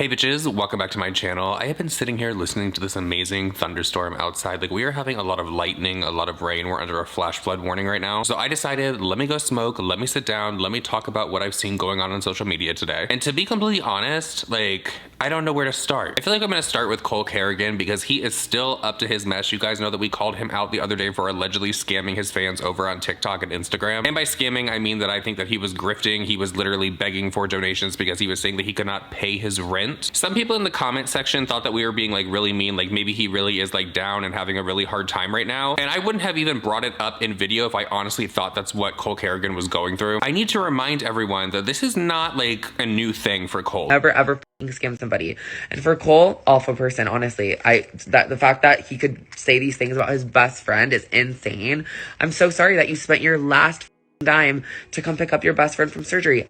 Hey bitches, welcome back to my channel. I have been sitting here listening to this amazing thunderstorm outside. Like, we are having a lot of lightning, a lot of rain. We're under a flash flood warning right now. So I decided, let me go smoke, let me sit down, let me talk about what I've seen going on social media today. And to be completely honest, like, I don't know where to start. I feel like I'm gonna start with Cole Carrigan because he is still up to his mess. You guys know that we called him out the other day for allegedly scamming his fans over on TikTok and Instagram. And by scamming, I mean that I think that he was grifting. He was literally begging for donations because he was saying that he could not pay his rent. Some people in the comment section thought that we were being like really mean, like maybe he really is like down and having a really hard time right now. And I wouldn't have even brought it up in video if I honestly thought that's what Cole Carrigan was going through. I need to remind everyone that this is not like a new thing for Cole. Ever scam somebody. And for Cole, awful person, honestly. The fact that he could say these things about his best friend is insane. I'm so sorry that you spent your last dime to come pick up your best friend from surgery.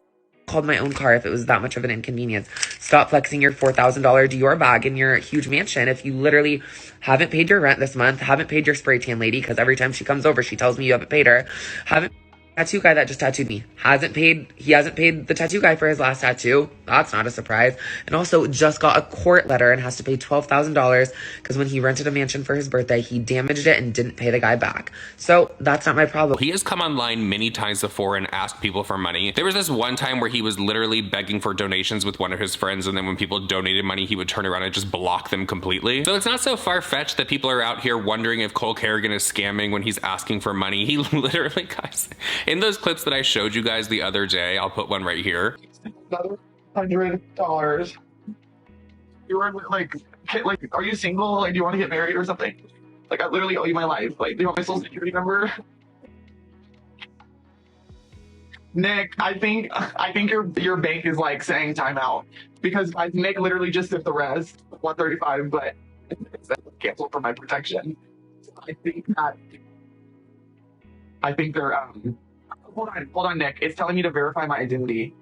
Called my own car if it was that much of an inconvenience. Stop flexing your $4,000 Dior bag in your huge mansion if you literally haven't paid your rent this month, haven't paid your spray tan lady, because every time she comes over she tells me you haven't paid her, haven't tattoo guy that just tattooed me he hasn't paid the tattoo guy for his last tattoo. That's not a surprise. And also just got a court letter and has to pay $12,000 because when he rented a mansion for his birthday, he damaged it and didn't pay the guy back. So that's not my problem. He has come online many times before and asked people for money. There was this one time where he was literally begging for donations with one of his friends, and then when people donated money, he would turn around and just block them completely. So it's not so far-fetched that people are out here wondering if Cole Carrigan is scamming when he's asking for money. He literally, guys, in those clips that I showed you guys the other day, I'll put one right here. Another $100. You were like, are you single? Like, do you want to get married or something? Like, I literally owe you my life. Like, do you want my social security number? Nick, I think your bank is like saying timeout because Nick literally just did the rest, 135, but it's canceled for my protection. So I think they're hold on, Nick. It's telling me to verify my identity.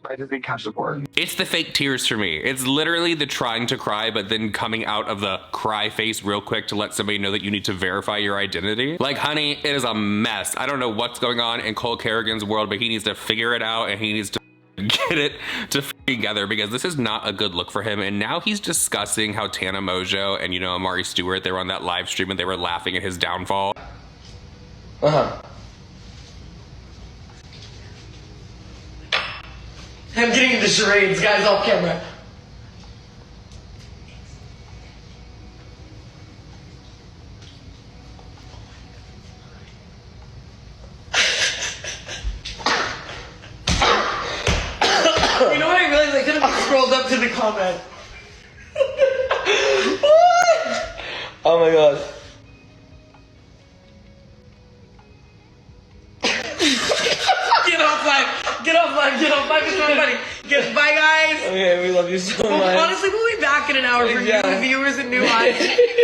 I just need cash support. It's the fake tears for me. It's literally the trying to cry, but then coming out of the cry face real quick to let somebody know that you need to verify your identity. Like, honey, it is a mess. I don't know what's going on in Cole Carrigan's world, but he needs to figure it out and he needs to get it together because this is not a good look for him. And now he's discussing how Tana Mongeau and, Imari Stuart, they were on that live stream and they were laughing at his downfall. I'm getting into charades, guys, off camera. You know what I realized? I could have scrolled up to the comment. Oh my god. Get off live, it's not funny. Bye guys. Okay, we love you so much. Honestly, we'll be back in an hour for new viewers and new eyes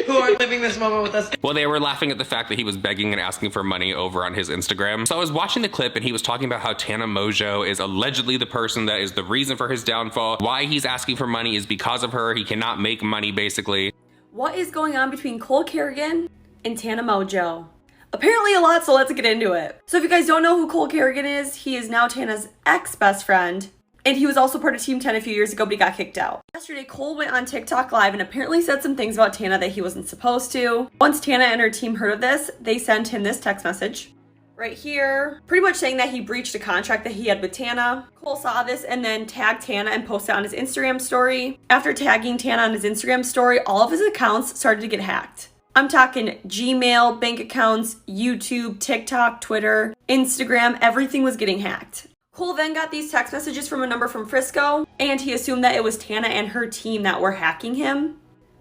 who are living this moment with us. Well, they were laughing at the fact that he was begging and asking for money over on his Instagram. So I was watching the clip and he was talking about how Tana Mongeau is allegedly the person that is the reason for his downfall. Why he's asking for money is because of her. He cannot make money, basically. What is going on between Cole Carrigan and Tana Mongeau? Apparently a lot, so let's get into it. So if you guys don't know who Cole Carrigan is, he is now Tana's ex-best friend. And he was also part of Team 10 a few years ago, but he got kicked out. Yesterday, Cole went on TikTok Live and apparently said some things about Tana that he wasn't supposed to. Once Tana and her team heard of this, they sent him this text message right here, pretty much saying that he breached a contract that he had with Tana. Cole saw this and then tagged Tana and posted on his Instagram story. After tagging Tana on his Instagram story, all of his accounts started to get hacked. I'm talking Gmail, bank accounts, YouTube, TikTok, Twitter, Instagram, everything was getting hacked. Cole then got these text messages from a number from Frisco, and he assumed that it was Tana and her team that were hacking him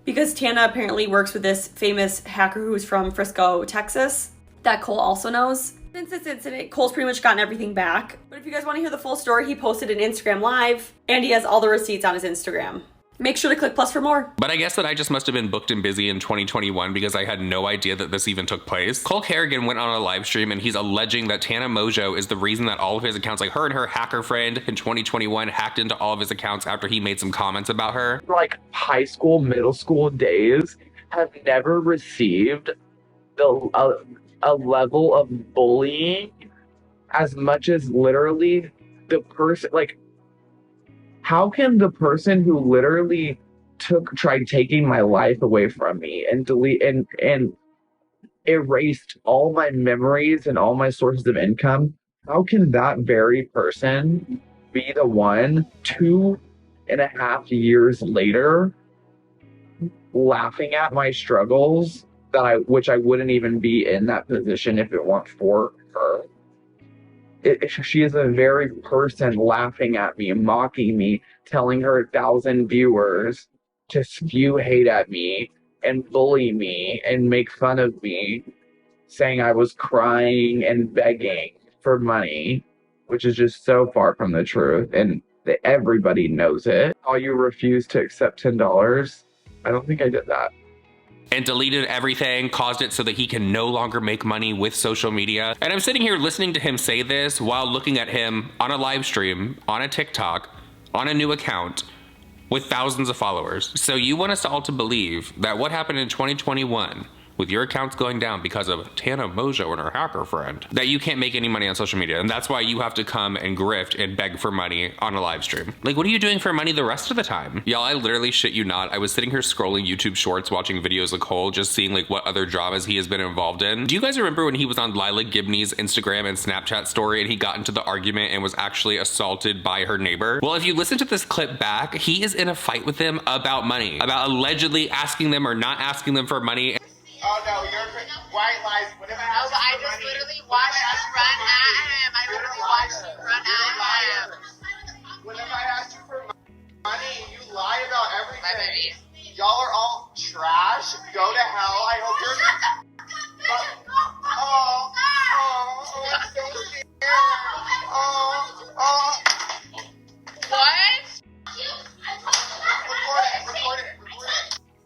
because Tana apparently works with this famous hacker who's from Frisco, Texas, that Cole also knows. Since this incident, Cole's pretty much gotten everything back. But if you guys want to hear the full story, he posted an Instagram Live, and he has all the receipts on his Instagram. Make sure to click plus for more. But I guess that I just must have been booked and busy in 2021 because I had no idea that this even took place. Cole Carrigan went on a live stream and he's alleging that Tana Mongeau is the reason that all of his accounts, like her and her hacker friend in 2021, hacked into all of his accounts after he made some comments about her. Like high school, middle school days have never received a level of bullying as much as literally the person, like, how can the person who literally tried taking my life away from me and and erased all my memories and all my sources of income, how can that very person be the one 2.5 years later laughing at my struggles which I wouldn't even be in that position if it weren't for her? She is a very person laughing at me, mocking me, telling her 1,000 viewers to spew hate at me and bully me and make fun of me, saying I was crying and begging for money, which is just so far from the truth, and everybody knows it. Oh, you refuse to accept $10? I don't think I did that. And deleted everything, caused it so that he can no longer make money with social media. And I'm sitting here listening to him say this while looking at him on a live stream, on a TikTok, on a new account, with thousands of followers. So you want us all to believe that what happened in 2021 with your accounts going down because of Tana Mongeau and her hacker friend, that you can't make any money on social media, and that's why you have to come and grift and beg for money on a live stream. Like, what are you doing for money the rest of the time? Y'all, I literally shit you not, I was sitting here scrolling YouTube shorts, watching videos of Cole, just seeing like what other dramas he has been involved in. Do you guys remember when he was on Lila Gibney's Instagram and Snapchat story and he got into the argument and was actually assaulted by her neighbor? Well, if you listen to this clip back, he is in a fight with them about money, about allegedly asking them or not asking them for money. Oh no, you're white lies. Whenever I just literally watched you run at him. I literally watched you run at him. Whenever I asked you for money, you lie about everything. Y'all are all trash. Go to hell. I hope you're. I'm so scared. What? Record it.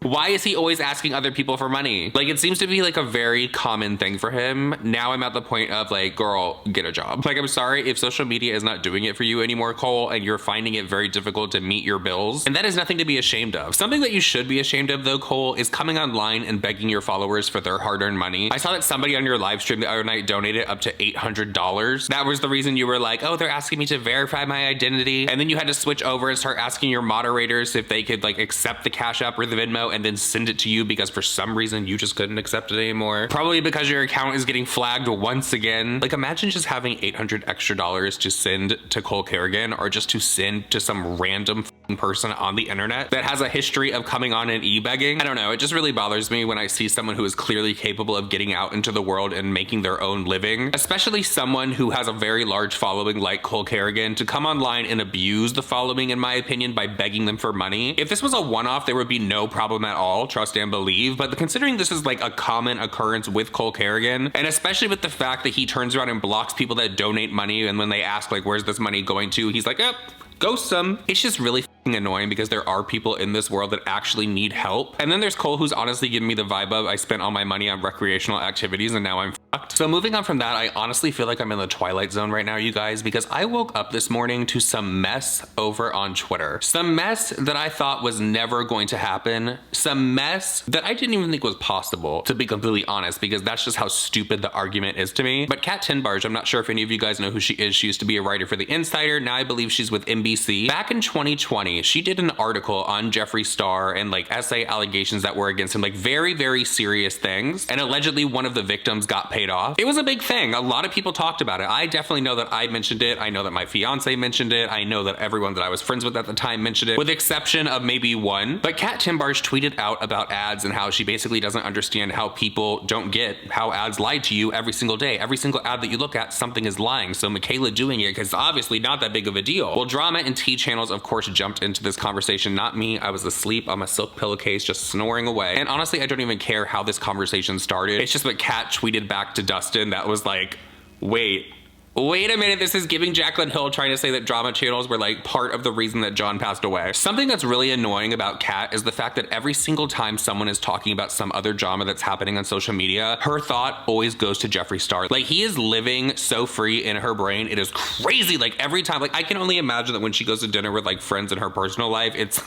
Why is he always asking other people for money? Like, it seems to be like a very common thing for him. Now I'm at the point of like, girl, get a job. Like, I'm sorry if social media is not doing it for you anymore, Cole, and you're finding it very difficult to meet your bills. And that is nothing to be ashamed of. Something that you should be ashamed of though, Cole, is coming online and begging your followers for their hard-earned money. I saw that somebody on your live stream the other night donated up to $800. That was the reason you were like, oh, they're asking me to verify my identity. And then you had to switch over and start asking your moderators if they could like accept the Cash App or the Venmo and then send it to you because for some reason you just couldn't accept it anymore. Probably because your account is getting flagged once again. Like, imagine just having $800 extra to send to Cole Carrigan or just to send to some random person on the internet that has a history of coming on and e-begging. I don't know, it just really bothers me when I see someone who is clearly capable of getting out into the world and making their own living, especially someone who has a very large following like Cole Carrigan, to come online and abuse the following, in my opinion, by begging them for money. If this was a one-off, there would be no problem at all, trust and believe, but considering this is like a common occurrence with Cole Carrigan, and especially with the fact that he turns around and blocks people that donate money, and when they ask like, where's this money going to, he's like, yep, ghost some. It's just really annoying because there are people in this world that actually need help. And then there's Cole, who's honestly giving me the vibe of I spent all my money on recreational activities and now I'm fucked. So moving on from that, I honestly feel like I'm in the twilight zone right now, you guys, because I woke up this morning to some mess over on Twitter. Some mess that I thought was never going to happen. Some mess that I didn't even think was possible, to be completely honest, because that's just how stupid the argument is to me. But Kat Tenbarge, I'm not sure if any of you guys know who she is. She used to be a writer for The Insider. Now I believe she's with NBC. Back in 2020, she did an article on Jeffree Star and like essay allegations that were against him, like very, very serious things. And allegedly one of the victims got paid off. It was a big thing. A lot of people talked about it. I definitely know that I mentioned it. I know that my fiance mentioned it. I know that everyone that I was friends with at the time mentioned it, with the exception of maybe one. But Kat Tenbarge tweeted out about ads and how she basically doesn't understand how people don't get how ads lie to you every single day. Every single ad that you look at, something is lying. So Michaela doing it, because obviously not that big of a deal. Well, drama and T channels, of course, jumped into this conversation. Not me. I was asleep on my silk pillowcase, just snoring away. And honestly, I don't even care how this conversation started. It's just what Kat tweeted back to Dustin that was like, wait a minute, this is giving Jaclyn Hill trying to say that drama channels were like part of the reason that John passed away. Something that's really annoying about Kat is the fact that every single time someone is talking about some other drama that's happening on social media, her thought always goes to Jeffree Star. Like, he is living so free in her brain. It is crazy. Like, every time, like, I can only imagine that when she goes to dinner with like friends in her personal life, it's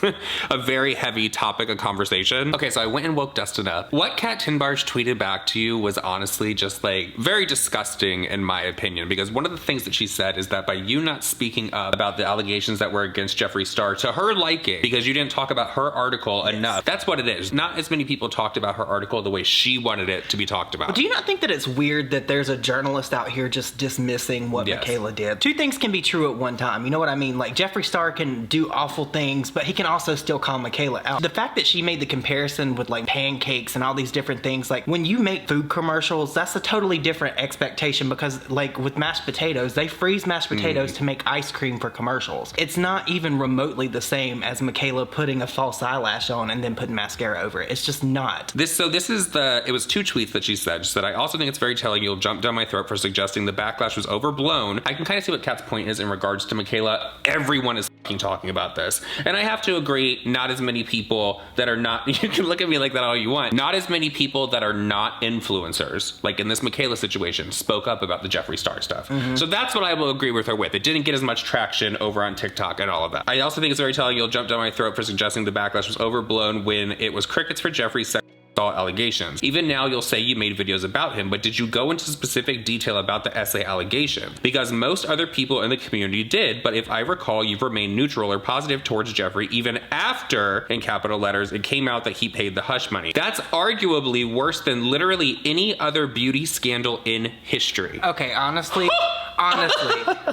a very heavy topic of conversation. Okay, so I went and woke Dustin up. What Kat Tenbarge tweeted back to you was honestly just like very disgusting in my opinion, because one of the things that she said is that by you not speaking up about the allegations that were against Jeffree Star, to her liking, because you didn't talk about her article enough. That's what it is. Not as many people talked about her article the way she wanted it to be talked about. Do you not think that it's weird that there's a journalist out here just dismissing what Michaela did? Two things can be true at one time. You know what I mean? Like, Jeffree Star can do awful things, but he can also still call Michaela out. The fact that she made the comparison with like pancakes and all these different things, like when you make food commercials, that's a totally different expectation, because like with mashed potatoes, they freeze mashed potatoes to make ice cream for commercials. It's not even remotely the same as Michaela putting a false eyelash on and then putting mascara over it. It's just not. It was 2 tweets that she said. She said, I also think it's very telling you'll jump down my throat for suggesting the backlash was overblown. I can kind of see what Kat's point is in regards to Michaela. Everyone is talking about this. And I have to agree, not as many people that are not, you can look at me like that all you want, not as many people that are not influencers, like in this Michaela situation, spoke up about the Jeffree Star stuff. So that's what I will agree with her with. It didn't get as much traction over on TikTok and all of that. I also think it's very telling you'll jump down my throat for suggesting the backlash was overblown when it was crickets for Jeffree allegations. Even now you'll say you made videos about him, but did you go into specific detail about the essay allegations? Because most other people in the community did, but if I recall, you've remained neutral or positive towards Jeffree even after, in capital letters, it came out that he paid the hush money. That's arguably worse than literally any other beauty scandal in history. Okay, honestly,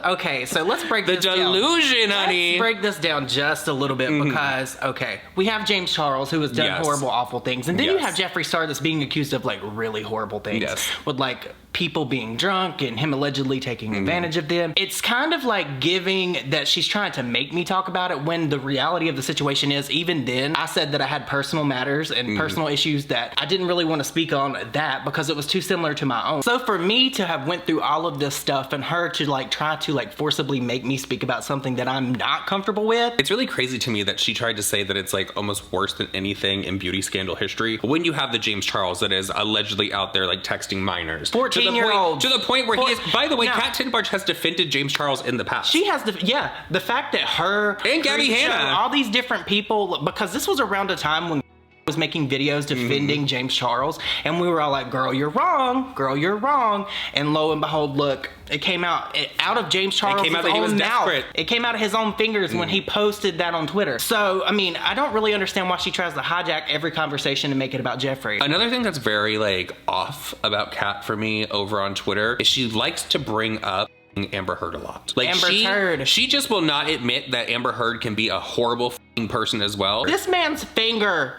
okay, so let's break this down. The delusion, honey. Let's break this down just a little bit because, okay, we have James Charles, who has done horrible, awful things, and then you have Jeffree Star that's being accused of like really horrible things with like people being drunk and him allegedly taking advantage of them. It's kind of like giving that she's trying to make me talk about it when the reality of the situation is, even then, I said that I had personal matters and personal issues that I didn't really want to speak on that because it was too similar to my own. So for me to have went through all of this stuff and her to like try to like forcibly make me speak about something that I'm not comfortable with. It's really crazy to me that she tried to say that it's like almost worse than anything in beauty scandal history when you have the James Charles that is allegedly out there like texting minors. 14-year-olds. To the point where he is, by the way, Kat Tenbarge has defended James Charles in the past. She has the fact that her and Gabby Hanna, all these different people, because this was around a time when was making videos defending James Charles, and we were all like, girl, you're wrong, girl, you're wrong. And lo and behold, look, it came out of James Charles' own mouth. It came out of his own fingers when he posted that on Twitter. So, I mean, I don't really understand why she tries to hijack every conversation and make it about Jeffree. Another thing that's very like off about Kat for me over on Twitter is she likes to bring up Amber Heard a lot. Like she just will not admit that Amber Heard can be a horrible person as well. This man's finger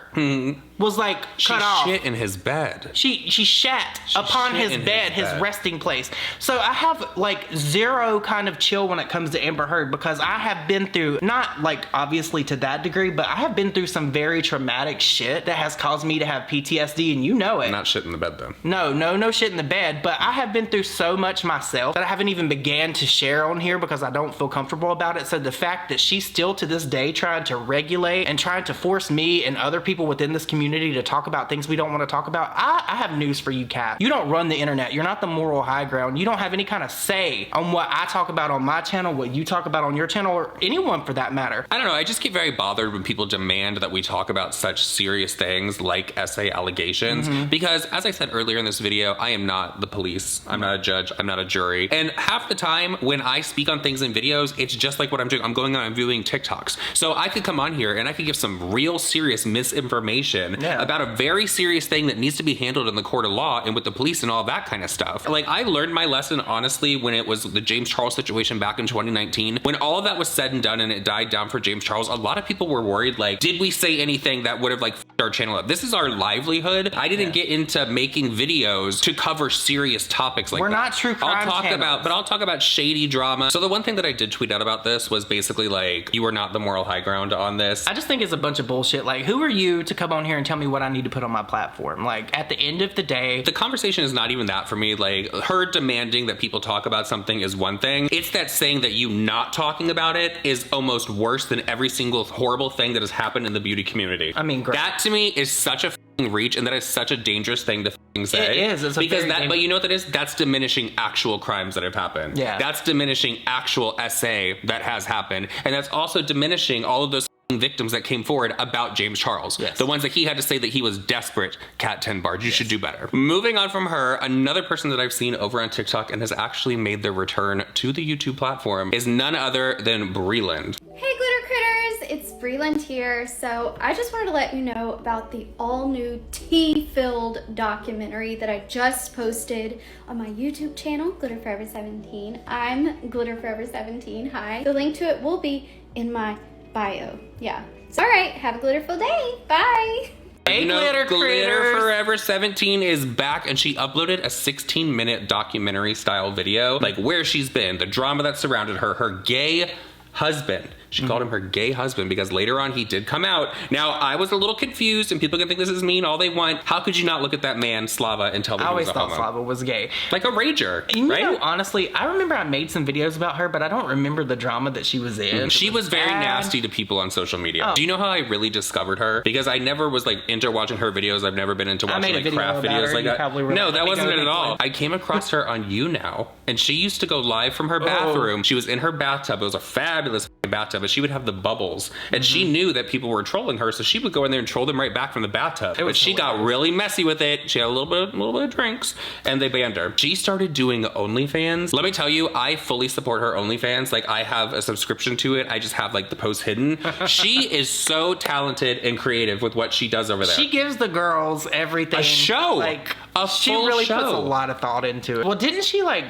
was like cut off. She shit in his bed. She shat upon his bed, his resting place. So I have like zero kind of chill when it comes to Amber Heard because I have been through, not like obviously to that degree, but I have been through some very traumatic shit that has caused me to have PTSD, and you know it. Not shit in the bed though. No shit in the bed, but I have been through so much myself that I haven't even began to share on here because I don't feel comfortable about it. So the fact that she's still to this day trying to regulate and trying to force me and other people within this community to talk about things we don't want to talk about, I have news for you, Kat. You don't run the internet. You're not the moral high ground. You don't have any kind of say on what I talk about on my channel, what you talk about on your channel, or anyone for that matter. I don't know. I just get very bothered when people demand that we talk about such serious things like essay allegations because, as I said earlier in this video, I am not the police. I'm not a judge. I'm not a jury. And half the time when I speak on things in videos, it's just like what I'm doing. I'm going on and viewing TikToks. So I could come on here and I could give some real serious misinformation about a very serious thing that needs to be handled in the court of law and with the police and all that kind of stuff. Like, I learned my lesson, honestly, when it was the James Charles situation back in 2019. When all of that was said and done and it died down for James Charles, a lot of people were worried, like, did we say anything that would have, like, f***ed our channel up? This is our livelihood. I didn't get into making videos to cover serious topics like that. We're not true crime But I'll talk about shady drama. So the one thing that I did tweet out about this was basically like, you are not the moral high ground on this. I just think it's a bunch of bullshit. Like, who are you to come on here and tell me what I need to put on my platform? Like, at the end of the day, the conversation is not even that for me. Like, her demanding that people talk about something is one thing. It's that saying that you not talking about it is almost worse than every single horrible thing that has happened in the beauty community. I mean, great. That to me is such a reach, and that is such a dangerous thing to say. It is. It's because but you know what that is? That's diminishing actual crimes that have happened. Yeah. That's diminishing actual essay that has happened, and that's also diminishing all of those victims that came forward about James Charles. Yes. The ones that he had to say that he was desperate, Kat Tenbarge. You should do better. Moving on from her, another person that I've seen over on TikTok and has actually made their return to the YouTube platform is none other than Breland. Hey glitter critters, it's Breland here. So I just wanted to let you know about the all new tea-filled documentary that I just posted on my YouTube channel, GlitterForever17. I'm GlitterForever17, hi. The link to it will be in my bio. Yeah. So, all right, have a glitterful day. Bye. Hey, Glitter Forever 17 is back, and she uploaded a 16-minute documentary style video, like where she's been, the drama that surrounded her, her gay husband. She called him her gay husband because later on he did come out. Now, I was a little confused, and people can think this is mean all they want. How could you not look at that man, Slava, and tell that he was a homo? I always thought Slava was gay. Like a rager, right? You know, honestly, I remember I made some videos about her, but I don't remember the drama that she was in. She was very nasty to people on social media. Do you know how I really discovered her? Because I never was like into watching her videos. I've never been into watching like craft videos like that. No, that wasn't it at all. I came across her on You Now, and she used to go live from her bathroom. She was in her bathtub. It was a fabulous bathtub, but she would have the bubbles, and she knew that people were trolling her, so she would go in there and troll them right back from the bathtub. But she got really messy with it. She had a little bit of drinks, and they banned her. She started doing OnlyFans. Let me tell you, I fully support her OnlyFans. Like, I have a subscription to it. I just have like the posts hidden. She is so talented and creative with what she does over there. She gives the girls everything. A show, like a she full really show. puts a lot of thought into it. Well, didn't she like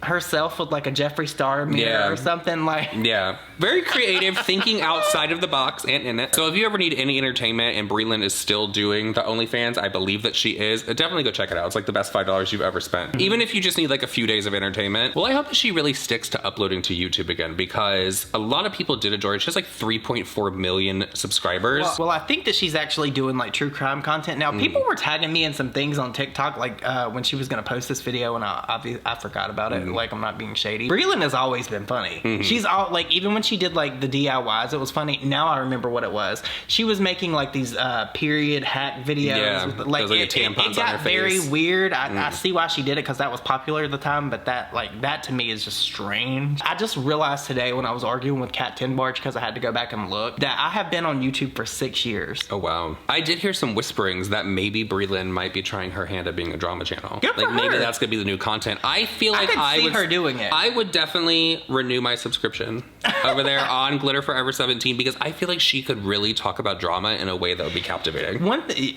herself with like a Jeffree Star mirror or something like? Yeah, very creative, thinking outside of the box and in it. So if you ever need any entertainment and Breland is still doing the OnlyFans, I believe that she is, definitely go check it out. It's like the best $5 you've ever spent. Even if you just need like a few days of entertainment. Well, I hope that she really sticks to uploading to YouTube again, because a lot of people did adore it. She has like 3.4 million subscribers. Well, I think that she's actually doing like true crime content now. People were tagging me in some things on TikTok, like when she was gonna post this video, and I forgot about it. Like, I'm not being shady. Breland has always been funny. She's all like, even when she did like the DIYs, it was funny. Now I remember what it was. She was making like these period hack videos. Yeah, with, like, tampons it got on her very face. weird. I see why she did it, because that was popular at the time, but that to me is just strange. I just realized today when I was arguing with Kat Tenbarge, because I had to go back and look, that I have been on YouTube for 6 years. Oh wow. I did hear some whisperings that maybe Breland might be trying her hand at being a drama channel. Good for like maybe her. that's gonna be the new content. I feel like I could see her doing it. I would definitely renew my subscription over there on Glitter Forever 17, because I feel like she could really talk about drama in a way that would be captivating.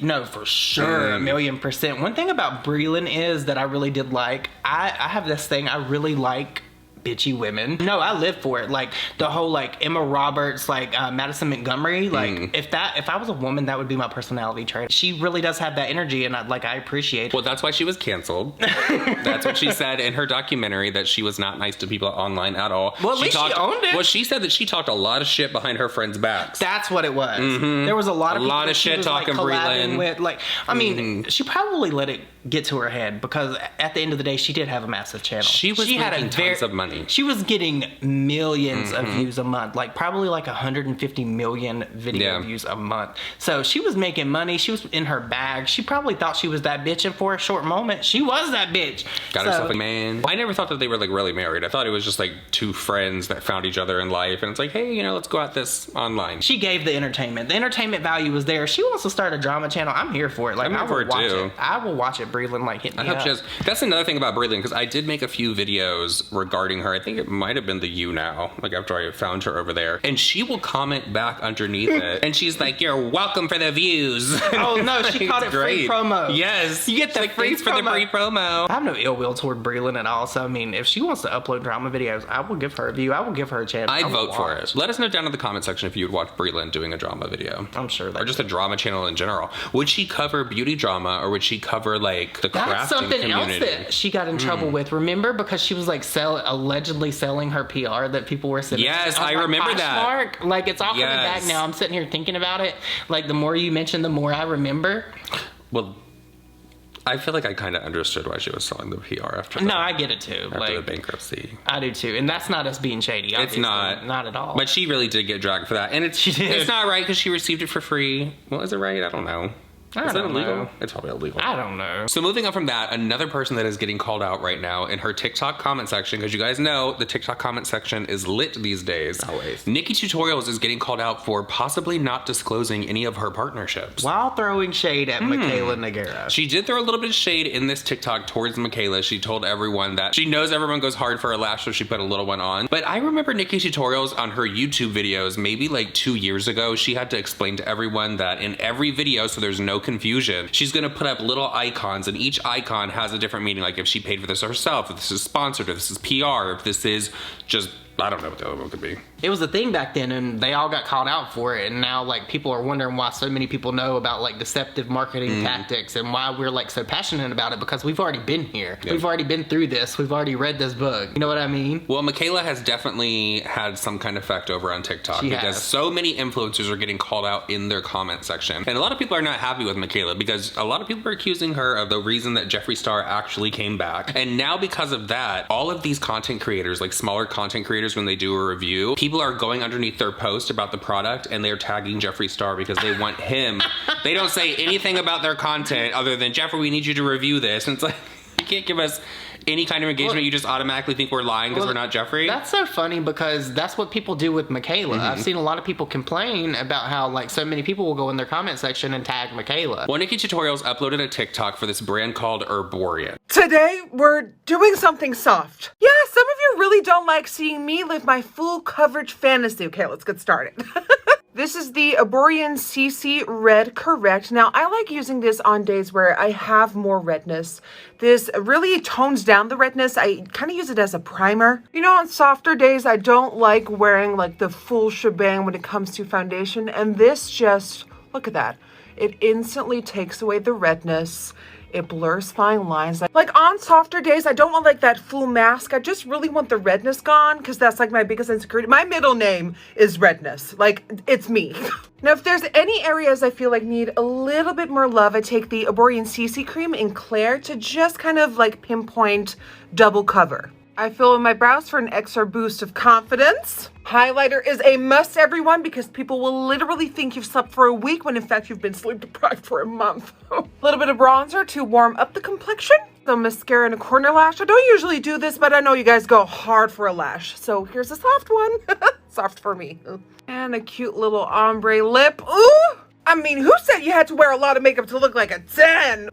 No, for sure, 1,000,000%. One thing about Breland is that I really did like, I have this thing, I really like bitchy women. No, I live for it. Like the whole like Emma Roberts, like Madison Montgomery. Like if I was a woman, that would be my personality trait. She really does have that energy, and I appreciate. Well, that's why she was canceled. That's what she said in her documentary, that she was not nice to people online at all. Well, at least she owned it. Well, she said that she talked a lot of shit behind her friends' backs. That's what it was. There was a lot of shit talking Breland with. Like, I mean, she probably let it get to her head, because at the end of the day, she did have a massive channel. She had tons of money. She was getting millions of views a month, like probably like 150 million video views a month. So she was making money. She was in her bag. She probably thought she was that bitch, and for a short moment, she was that bitch. Got herself a man. I never thought that they were like really married. I thought it was just like two friends that found each other in life, and it's like, hey, let's go at this online. She gave the entertainment. The entertainment value was there. She wants to start a drama channel. I'm here for it. Like, I will watch it. I will watch it. Breland, like, hit me up. I hope she has. That's another thing about Breland, because I did make a few videos regarding her. I think it might have been the You Now, like after I found her over there, and she will comment back underneath it, and she's like, "You're welcome for the views." Oh no, she called it free promo. Yes, you get the free for the free promo. I have no ill will toward Breland at all. So I mean, if she wants to upload drama videos, I will give her a view. I will give her a chance. I'd vote for it. Let us know down in the comment section if you would watch Breland doing a drama video. I'm sure that, or just a drama channel in general. Would she cover beauty drama, or would she cover like the crafting That's something community? Else that she got in trouble with. Remember, because she was like allegedly selling her PR that people were sitting. Yes, I remember that. Like, it's all coming back now. I'm sitting here thinking about it. Like, the more you mention, the more I remember. Well, I feel like I kind of understood why she was selling the PR after that. No, I get it too. After the bankruptcy. I do too. And that's not us being shady. Obviously. It's not. Not at all. But she really did get dragged for that. And it's not right, because she received it for free. Well, is it right? I don't know. Is that illegal? It's probably illegal. I don't know. So moving on from that, another person that is getting called out right now in her TikTok comment section, because you guys know the TikTok comment section is lit these days. Always. NikkieTutorials is getting called out for possibly not disclosing any of her partnerships. While throwing shade at Michaela Nogueira. She did throw a little bit of shade in this TikTok towards Michaela. She told everyone that she knows everyone goes hard for a lash, so she put a little one on. But I remember NikkieTutorials on her YouTube videos, maybe like 2 years ago, she had to explain to everyone that in every video, so there's no confusion, she's gonna put up little icons, and each icon has a different meaning, like if she paid for this herself, if this is sponsored, if this is PR, if this is just, I don't know what the other one could be. It was a thing back then, and they all got called out for it, and now like people are wondering why so many people know about like deceptive marketing tactics and why we're like so passionate about it, because we've already been here. Yep. We've already been through this. We've already read this book. You know what I mean? Well, Michaela has definitely had some kind of effect over on TikTok because so many influencers are getting called out in their comment section. And a lot of people are not happy with Michaela because a lot of people are accusing her of the reason that Jeffree Star actually came back. And now because of that, all of these content creators, like smaller content creators, when they do a review, people are going underneath their post about the product and they're tagging Jeffree Star because they want him. They don't say anything about their content other than, Jeffree, we need you to review this. And it's like, you can't give us any kind of engagement. You just automatically think we're lying because we're not Jeffree. That's so funny because that's what people do with Michaela. I've seen a lot of people complain about how like so many people will go in their comment section and tag Michaela. Well, NikkieTutorials uploaded a TikTok for this brand called Herborian. Today, we're doing something soft. Yeah, some of you really don't like seeing me live my full coverage fantasy. Okay, let's get started. This is the Herborian CC Red Correct. Now, I like using this on days where I have more redness. This really tones down the redness. I kind of use it as a primer. You know, on softer days, I don't like wearing like the full shebang when it comes to foundation. And this just, look at that. It instantly takes away the redness. It blurs fine lines. Like on softer days, I don't want like that full mask. I just really want the redness gone because that's like my biggest insecurity. My middle name is redness. Like it's me. Now, if there's any areas I feel like need a little bit more love, I take the Herborian CC cream in Claire to just kind of like pinpoint double cover. I fill in my brows for an extra boost of confidence. Highlighter is a must, everyone, because people will literally think you've slept for a week when in fact you've been sleep deprived for a month. A little bit of bronzer to warm up the complexion. Some mascara and a corner lash. I don't usually do this, but I know you guys go hard for a lash. So here's a soft one. Soft for me. And a cute little ombre lip. Ooh! I mean, who said you had to wear a lot of makeup to look like a 10?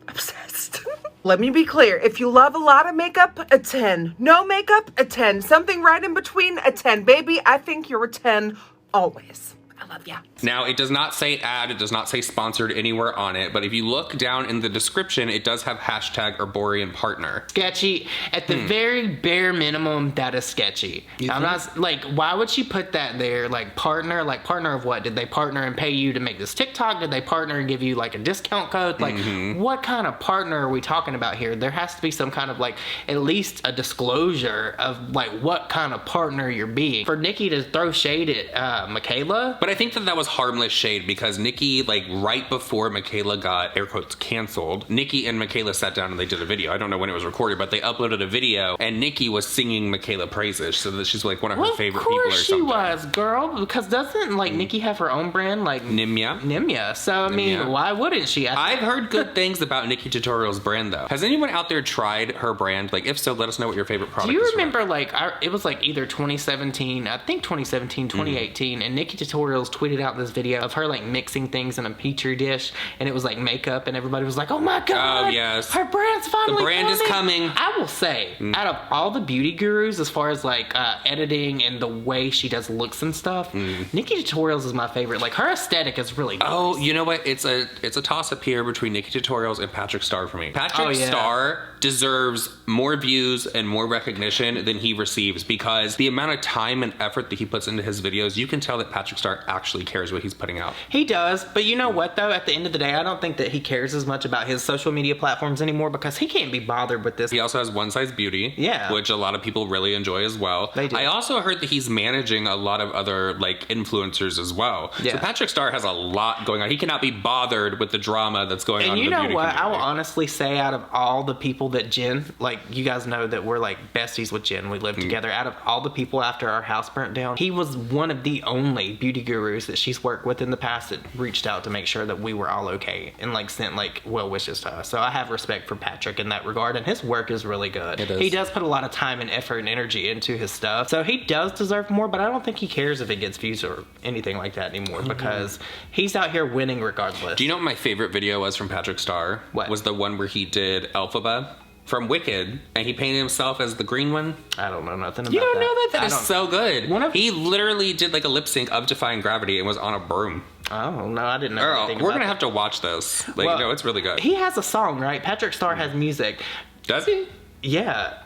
Obsessed. Let me be clear. If you love a lot of makeup, a 10. No makeup, a 10. Something right in between, a 10. Baby, I think you're a 10 always. I love ya. Now, it does not say ad, it does not say sponsored anywhere on it, but if you look down in the description, it does have hashtag Herborian Partner. Sketchy. At the very bare minimum, that is sketchy. I'm not, like, why would she put that there? Like, partner of what? Did they partner and pay you to make this TikTok? Did they partner and give you, like, a discount code? Like, what kind of partner are we talking about here? There has to be some kind of, like, at least a disclosure of, like, what kind of partner you're being. For Nikki to throw shade at Michaela. But I think that was harmless shade because Nikki, like right before Michaela got air quotes canceled, Nikki and Michaela sat down and they did a video. I don't know when it was recorded, but they uploaded a video and Nikki was singing Michaela praises, so that she's like one of her favorite people or something. Of course she was, girl, because doesn't like Nikki have her own brand, like Nimya? So I mean, why wouldn't she? I've heard good things about NikkieTutorials brand though. Has anyone out there tried her brand? Like if so, let us know what your favorite product is. Do you remember like it was like either 2017, I think 2017, 2018, and NikkieTutorials tweeted out this video of her like mixing things in a petri dish, and it was like makeup, and everybody was like, "Oh my god, oh yes, her brand's finally the brand is coming." I will say, out of all the beauty gurus, as far as like editing and the way she does looks and stuff, NikkieTutorials is my favorite. Like her aesthetic is really nice. Oh, you know what? It's a toss up here between NikkieTutorials and Patrick Star for me. Patrick Star deserves more views and more recognition than he receives because the amount of time and effort that he puts into his videos, you can tell that Patrick Star actually cares what he's putting out. He does, but you know what though? At the end of the day, I don't think that he cares as much about his social media platforms anymore because he can't be bothered with this. He also has One Size Beauty, which a lot of people really enjoy as well. They do. I also heard that he's managing a lot of other like influencers as well. Yeah. So Patrick Star has a lot going on. He cannot be bothered with the drama that's going on in the beauty community. And you know what? I will honestly say out of all the people that Jen, like you guys know that we're like besties with Jen. We live together. Out of all the people after our house burnt down, he was one of the only beauty gurus gurus that she's worked with in the past that reached out to make sure that we were all okay and like sent like well wishes to us. So I have respect for Patrick in that regard, and his work is really good. He does put a lot of time and effort and energy into his stuff, so he does deserve more, but I don't think he cares if it gets views or anything like that anymore because he's out here winning regardless. Do you know what my favorite video was from Patrick Star? What? Was the one where he did Elphaba from Wicked, and he painted himself as the green one. I don't know nothing about that. You don't know that? That is so good. He literally did like a lip sync of Defying Gravity and was on a broom. Oh, no, I didn't know anything about we're going to have to watch this. Like, well, no, it's really good. He has a song, right? Patrick Star has music. Does he? Yeah.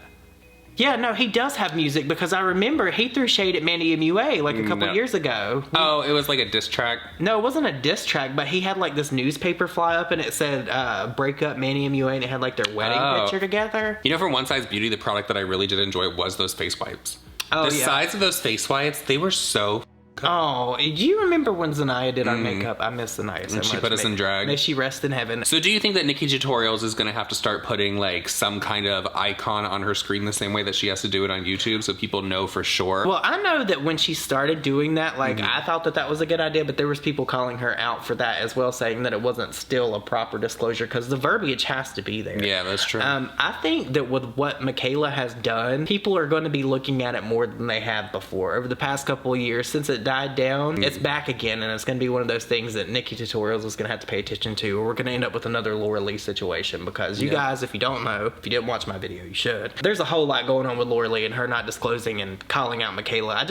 Yeah, no, he does have music because I remember he threw shade at Manny MUA like a couple years ago. Oh, it was like a diss track? No, it wasn't a diss track, but he had like this newspaper fly up and it said break up Manny MUA, and it had like their wedding picture together. You know, from One Size Beauty, the product that I really did enjoy was those face wipes. Oh, the size of those face wipes, they were so good. Oh, do you remember when Zanaya did our makeup? I miss Zanaya so much. She put us in drag. May she rest in heaven. So do you think that NikkieTutorials is going to have to start putting like some kind of icon on her screen the same way that she has to do it on YouTube so people know for sure? Well, I know that when she started doing that, like I thought that was a good idea, but there was people calling her out for that as well, saying that it wasn't still a proper disclosure because the verbiage has to be there. Yeah, that's true. I think that with what Michaela has done, people are going to be looking at it more than they have before. Over the past couple of years, since it died down, it's back again, and it's going to be one of those things that NikkieTutorials is going to have to pay attention to, or we're going to end up with another Laura Lee situation because you guys, if you don't know, if you didn't watch my video, you should. There's a whole lot going on with Laura Lee and her not disclosing and calling out Michaela.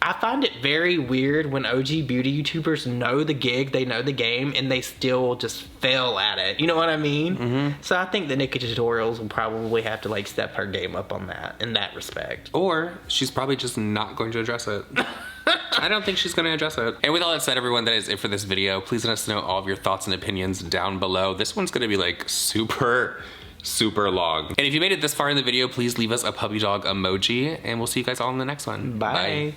I find it very weird when OG beauty YouTubers know the gig, they know the game, and they still just fail at it. You know what I mean? So I think that NikkieTutorials will probably have to like step her game up on that, in that respect. Or she's probably just not going to address it. I don't think she's going to address it. And with all that said, everyone, that is it for this video. Please let us know all of your thoughts and opinions down below. This one's going to be like super long. And if you made it this far in the video, please leave us a puppy dog emoji, and we'll see you guys all in the next one. Bye.